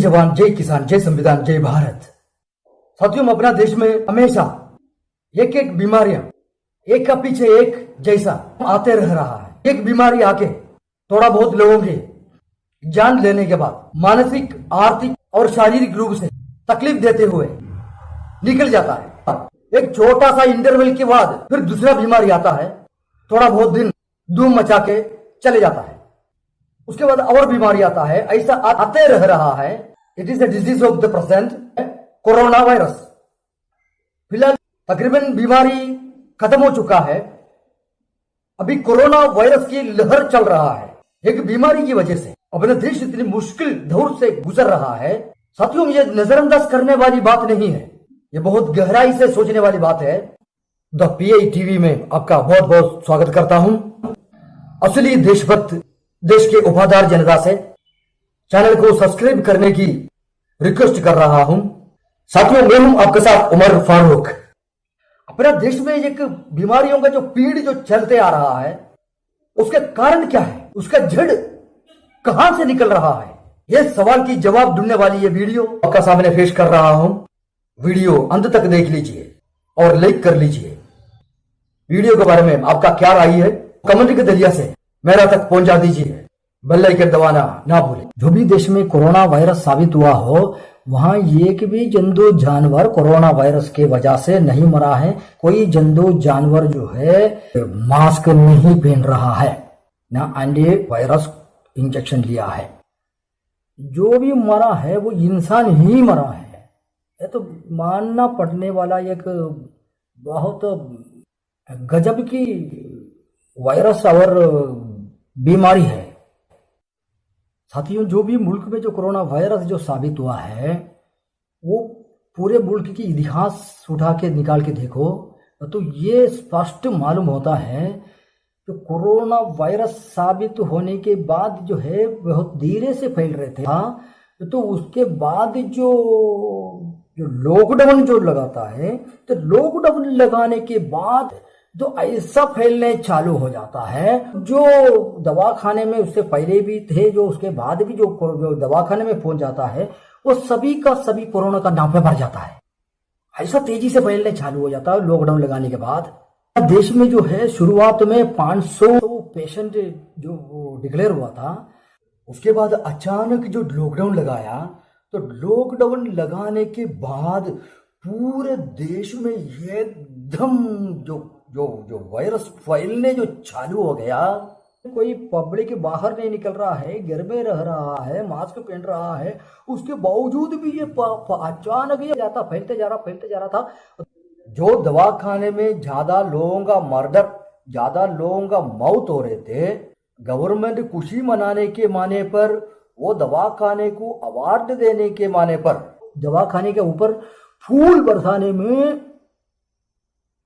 जवान, जय किसान, जय संविधान, जय भारत। साथियों, अपना देश में हमेशा एक एक बीमारियां एक का पीछे एक जैसा आते रह रहा है। एक बीमारी आके थोड़ा बहुत लोगों की जान लेने के बाद मानसिक, आर्थिक और शारीरिक रूप से तकलीफ देते हुए निकल जाता है। एक छोटा सा इंटरवल के बाद फिर दूसरा बीमारी आता है, थोड़ा बहुत दिन धूम मचा के चले जाता है। उसके बाद और बीमारी आता है, ऐसा आते रह रहा है। It is the disease of the present, corona virus. फिलहाल तकरीबन बीमारी खत्म हो चुका है, अभी कोरोना वायरस की लहर चल रहा है। एक बीमारी की वजह से अपना देश इतनी मुश्किल दौर से गुजर रहा है। साथियों, ये नजरअंदाज करने वाली बात नहीं है, ये बहुत गहराई से सोचने वाली बात है। द पीआई टीवी में आपका बहुत बहुत स्वागत करता हूं। असली देशभक्त देश के वफादार जनता से चैनल को सब्सक्राइब करने की रिक्वेस्ट कर रहा हूं। साथियों, मैं हूं आपके साथ उमर फारूक। अपना देश में एक बीमारियों का जो पीड़ जो चलते आ रहा है, उसके कारण क्या है, उसका जड़ कहां से निकल रहा है, यह सवाल की जवाब ढूंढने वाली ये वीडियो आपका सामने पेश कर रहा हूं। वीडियो अंत तक देख लीजिए और लाइक कर लीजिए। वीडियो के बारे में आपका क्या राय है, कमेंट के जरिए से मेरा तक पहुंचा दीजिए। बेल आइकन दबाना ना भूलें। जो भी देश में कोरोना वायरस साबित हुआ हो, वहां एक भी जंतु जानवर कोरोना वायरस के वजह से नहीं मरा है। कोई जंतु जानवर जो है मास्क नहीं पहन रहा है, ना एंटी वायरस इंजेक्शन लिया है। जो भी मरा है वो इंसान ही मरा है। ये तो मानना पड़ने वाला एक बहुत गजब की वायरस और बीमारी है। साथियों, जो भी मुल्क में जो कोरोना वायरस जो साबित हुआ है, वो पूरे मुल्क की इतिहास उठा के निकाल के देखो तो ये स्पष्ट मालूम होता है कि कोरोना वायरस साबित होने के बाद जो है बहुत धीरे से फैल रहे थे। तो उसके बाद जो लॉकडाउन जो लगाता है, तो लॉकडाउन लगाने के बाद तो ऐसा फैलने चालू हो जाता है। जो दवाखाने में उससे पहले भी थे, जो उसके बाद भी जो दवाखाने में पहुंच जाता है, वो सभी का सभी कोरोना का नाम पे भर जाता है। ऐसा तेजी से फैलने चालू हो जाता है लॉकडाउन लगाने के बाद। देश में जो है शुरुआत में 500 पेशेंट जो डिक्लेयर हुआ था, उसके बाद अचानक जो लॉकडाउन लगाया, तो लॉकडाउन लगाने के बाद पूरे देश में एकदम जो वायरस फैलने जो चालू हो गया। कोई पब्लिक बाहर नहीं निकल रहा है, घर में रह रहा है, मास्क पहन रहा है, उसके बावजूद भी ये अचानक ये जाता फैलते जा रहा था। जो दवाखाने में ज्यादा लोगों का मर्डर, ज्यादा लोगों का मौत हो रहे थे, गवर्नमेंट खुशी मनाने के माने पर, वो दवाखाने को अवार्ड देने के माने पर दवाखाने के ऊपर फूल बरसाने में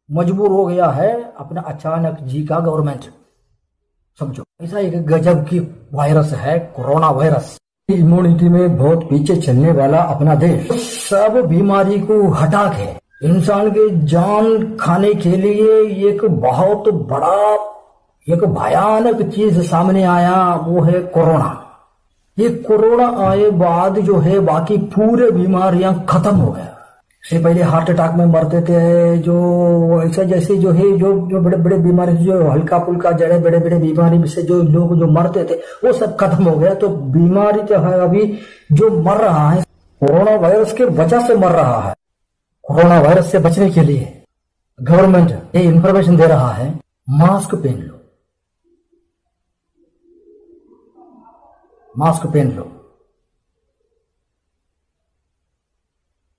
मजबूर हो गया है अपना अचानक जी का गवर्नमेंट। समझो, ऐसा एक गजब की वायरस है कोरोना वायरस। इम्यूनिटी में बहुत पीछे चलने वाला अपना देश सब बीमारी को हटा के इंसान के जान खाने के लिए एक बहुत बड़ा एक भयानक चीज सामने आया, वो है कोरोना। ये कोरोना आए बाद जो है बाकी पूरे बीमारियां खत्म हो गया। इससे पहले हार्ट अटैक में मरते थे, जो ऐसा जैसे जो है जो बड़े बड़े बीमारी, जो हल्का फुल्का जड़े बड़े बड़े बीमारी से जो लोग जो मरते थे, वो सब खत्म हो गया। तो बीमारी जो है अभी जो मर रहा है कोरोना वायरस के वजह से मर रहा है। कोरोना वायरस से बचने के लिए गवर्नमेंट ये इंफॉर्मेशन दे रहा है, मास्क पहन लो, मास्क पहन लो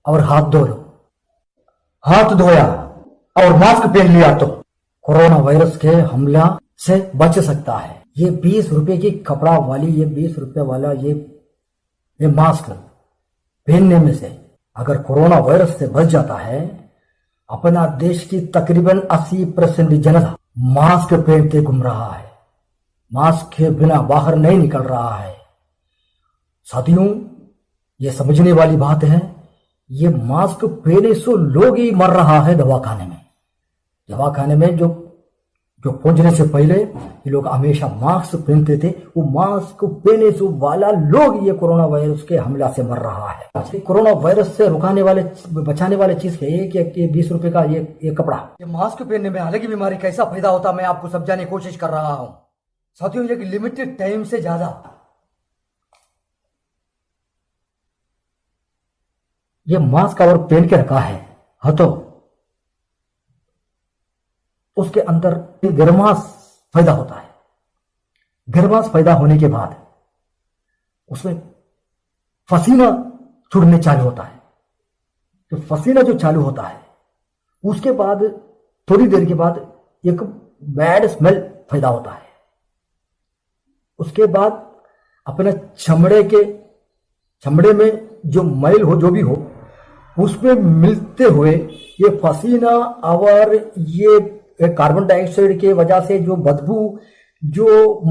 और हाथ धो लो। हाथ धोया और मास्क पहन लिया तो कोरोना वायरस के हमला से बच सकता है। ये 20 रुपए की कपड़ा वाली, ये 20 रुपए वाला ये मास्क पहनने में से अगर कोरोना वायरस से बच जाता है, अपना देश की तकरीबन 80% जनता मास्क पहन के घूम रहा है, मास्क के बिना बाहर नहीं निकल रहा है। साथियों, ये समझने वाली बात है, ये मास्क पहने से लोग ही मर रहा है दवाखाने में। दवाखाने में जो जो पहुंचने से पहले ये लोग हमेशा मास्क पहनते थे, वो मास्क पहने से वाला लोग ये कोरोना वायरस के हमला से मर रहा है। कोरोना वायरस से रुकाने वाले बचाने वाले चीज है कि 20 रुपए का ये कपड़ा। ये मास्क पहनने में अलग ही बीमारी कैसा फायदा होता मैं आपको समझाने की कोशिश कर रहा हूं साथियों। ये लिमिटेड टाइम से ज्यादा ये मास्क और पहन के रखा है हाथों, उसके अंदर गर्माश पैदा होता है। गर्माश पैदा होने के बाद उसमें पसीना छूटने चालू होता है। तो पसीना जो चालू होता है उसके बाद थोड़ी देर के बाद एक बैड स्मेल पैदा होता है। उसके बाद अपने चमड़े में जो मैल हो जो भी हो उसमें मिलते हुए ये पसीना और ये कार्बन डाइऑक्साइड के वजह से जो बदबू जो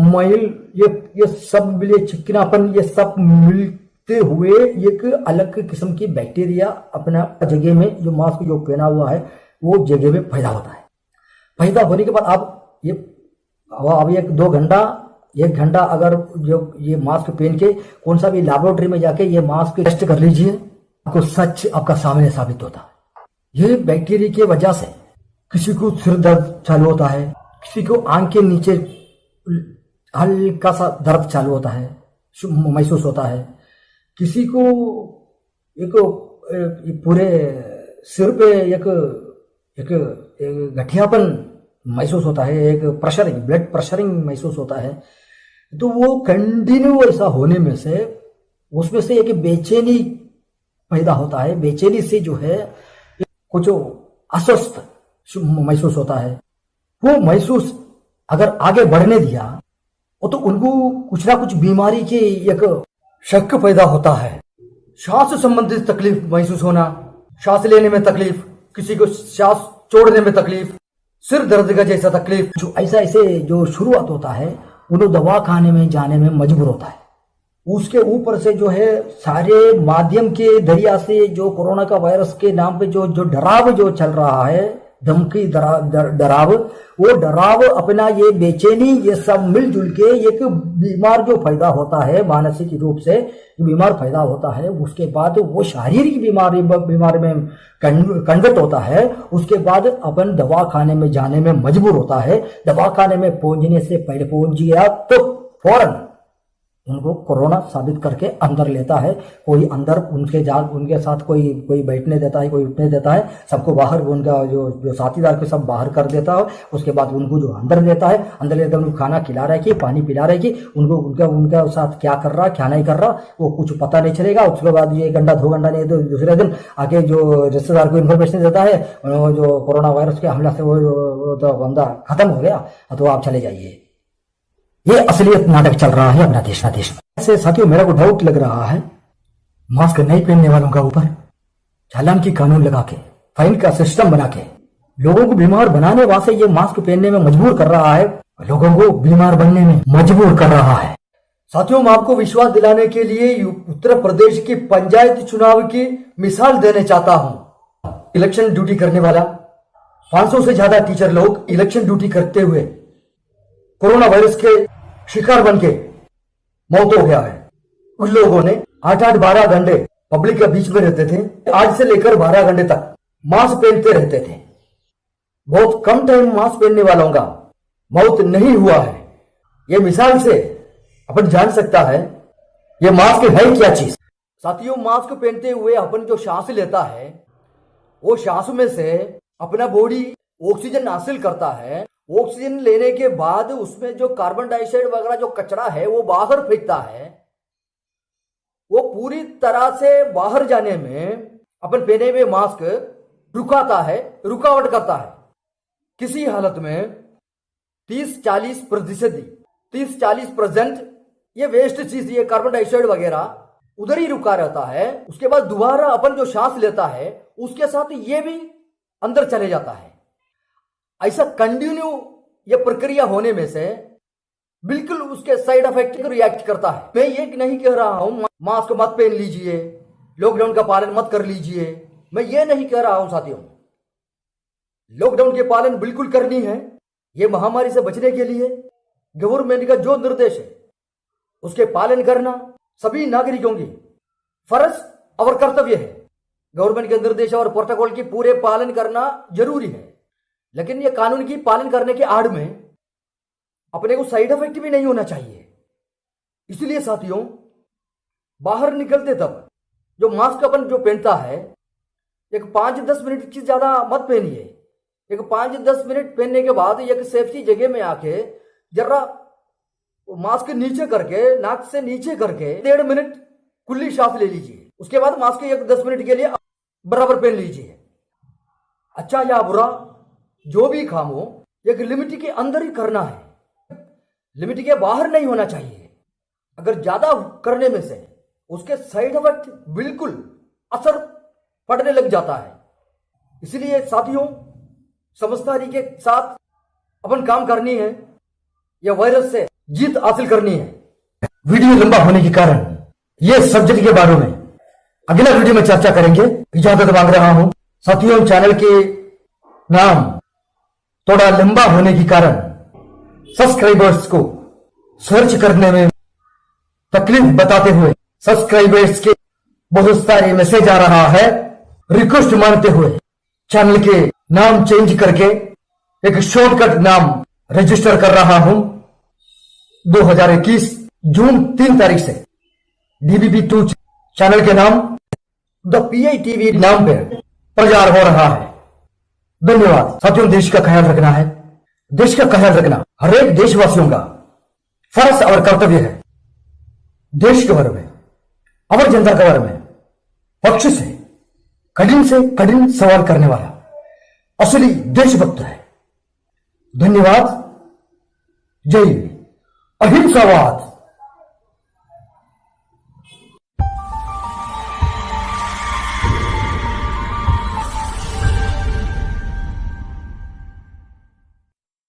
मैल ये सब मिले चिकनापन ये सब मिलते हुए एक अलग किस्म की बैक्टीरिया अपना जगह में जो मास्क जो पहना हुआ है वो जगह में पैदा होता है। पैदा होने के बाद आप एक घंटा अगर जो ये मास्क पहन के कौन सा भी लैबोरेटरी में जाके ये मास्क टेस्ट कर लीजिए, आपको सच आपका सामने साबित होता है। ये बैक्टीरिया की वजह से किसी को सिर दर्द चालू होता है, किसी को आंख के नीचे हल्का सा दर्द चालू होता है महसूस होता है, किसी को एक पूरे सिर पे एक गठियापन महसूस होता है, एक प्रेशरिंग ब्लड प्रेशरिंग महसूस होता है। तो वो कंटिन्यू ऐसा होने में से उसमें से एक बेचैनी पैदा होता है। बेचैनी से जो है कुछ अस्वस्थ महसूस होता है। वो महसूस अगर आगे बढ़ने दिया वो तो उनको कुछ ना कुछ बीमारी की एक शक पैदा होता है। श्वास संबंधित तकलीफ महसूस होना, सांस लेने में तकलीफ, किसी को सांस छोड़ने में तकलीफ, सिर दर्द का जैसा तकलीफ, जो ऐसे जो शुरुआत होता है उन्हें दवा खाने में जाने में मजबूर होता है। उसके ऊपर से जो है सारे माध्यम के दरिया से जो कोरोना का वायरस के नाम पे जो डराव जो चल रहा है, धमकी डराव, वो डराव अपना ये बेचैनी ये सब मिलजुल के एक बीमार जो पैदा होता है मानसिक रूप से बीमार पैदा होता है। उसके बाद वो शारीरिक बीमारी में कन्वर्ट होता है। उसके बाद अपन दवा खाने में जाने में मजबूर होता है। दवा खाने में पहुंचने से पहले पहुंच गया तो फौरन उनको कोरोना साबित करके अंदर लेता है। कोई अंदर उनके साथ कोई बैठने देता है, कोई उठने देता है, सबको बाहर उनका जो साथीदार के सब बाहर कर देता है। उसके बाद उनको जो अंदर लेता है, अंदर लेकर उनको खाना खिला रहा है कि पानी पिला रहा है कि उनको उनका साथ क्या कर रहा क्या नहीं कर रहा वो कुछ पता नहीं चलेगा। उसके बाद ये 1 घंटा 2 घंटा नहीं तो दूसरे दिन आके जो रिश्तेदार को इन्फॉर्मेशन देता है जो कोरोना वायरस के हमला से वो तो बंदा खत्म हो गया तो आप चले जाइए। ये असलियत नाटक चल रहा है अपना देश में। ऐसे साथियों मेरा को डाउट लग रहा है मास्क नहीं पहनने वालों का ऊपर चालान की कानून लगा के फाइन का सिस्टम बना के लोगों को बीमार बनाने वास्ते ये मास्क पहनने में मजबूर कर रहा है, लोगों को बीमार बनने में मजबूर कर रहा है। साथियों मैं आपको विश्वास दिलाने के लिए उत्तर प्रदेश की पंचायत चुनाव की मिसाल देने चाहता हूं। इलेक्शन ड्यूटी करने वाला 500 से ज्यादा टीचर लोग इलेक्शन ड्यूटी करते हुए कोरोना वायरस के शिकार बन के मौत हो गया है। उन लोगों ने 8-8 12 घंटे पब्लिक के बीच में रहते थे, आज से लेकर 12 घंटे तक मास्क पहनते रहते थे। बहुत कम टाइम मास्क पहनने वालों का मौत नहीं हुआ है। ये मिसाल से अपन जान सकता है ये मास्क है क्या चीज। साथियों मास्क पहनते हुए अपन जो सांस लेता है वो सांस में से अपना बॉडी ऑक्सीजन हासिल करता है। ऑक्सीजन लेने के बाद उसमें जो कार्बन डाइऑक्साइड वगैरह जो कचरा है वो बाहर फेंकता है। वो पूरी तरह से बाहर जाने में अपन पहने हुए मास्क रुकाता है, रुकावट करता है। किसी हालत में 30-40% ये वेस्ट चीज ये कार्बन डाइऑक्साइड वगैरह उधर ही रुका रहता है। उसके बाद दोबारा अपन जो सांस लेता है उसके साथ ये भी अंदर चले जाता है। ऐसा कंटिन्यू ये प्रक्रिया होने में से बिल्कुल उसके साइड इफेक्ट को रिएक्ट करता है। मैं ये नहीं कह रहा हूं मास्क मत पहन लीजिए, लॉकडाउन का पालन मत कर लीजिए, मैं ये नहीं कह रहा हूं साथियों। लॉकडाउन के पालन बिल्कुल करनी है, ये महामारी से बचने के लिए गवर्नमेंट का जो निर्देश है उसके पालन करना सभी नागरिकों की फर्ज और कर्तव्य है। गवर्नमेंट के निर्देश और प्रोटोकॉल की पूरे पालन करना जरूरी है, लेकिन ये कानून की पालन करने के आड़ में अपने को साइड इफेक्ट भी नहीं होना चाहिए। इसलिए साथियों, बाहर निकलते तब जो मास्क अपन जो पहनता है, एक 5-10 मिनट की ज्यादा मत पहनिए। एक 5-10 मिनट पहनने के बाद एक सेफ्टी जगह में आके जरा मास्क नीचे करके, नाक से नीचे करके 1.5 मिनट खुली सांस ले लीजिए। उसके बाद मास्क एक 10 मिनट के लिए बराबर पहन लीजिए। अच्छा या बुरा जो भी काम हो एक लिमिट के अंदर ही करना है, लिमिट के बाहर नहीं होना चाहिए। अगर ज्यादा करने में से उसके साइड इफेक्ट बिल्कुल असर पड़ने लग जाता है। इसलिए साथियों, समझदारी के साथ अपन काम करनी है, यह वायरस से जीत हासिल करनी है। वीडियो लंबा होने के कारण यह सब्जेक्ट के बारे में अगला वीडियो में चर्चा करेंगे। इजाजत मांग रहा हूं। साथियों, चैनल के नाम थोड़ा लंबा होने के कारण सब्सक्राइबर्स को सर्च करने में तकलीफ बताते हुए सब्सक्राइबर्स के बहुत सारे मैसेज आ रहा है। रिक्वेस्ट मानते हुए चैनल के नाम चेंज करके एक शॉर्टकट नाम रजिस्टर कर रहा हूं। 2021 जून 3 तारीख से DBB2 चैनल के नाम द PI TV नाम पे प्रचार हो रहा है। धन्यवाद साथियों। देश का ख्याल रखना है, देश का ख्याल रखना हर एक देशवासियों का फर्ज और कर्तव्य है। देश के बारे में, अमर जनता के बारे में पक्ष से कठिन सवाल करने वाला असली देशभक्त है। धन्यवाद। जय हिंद। अहिंसावाद।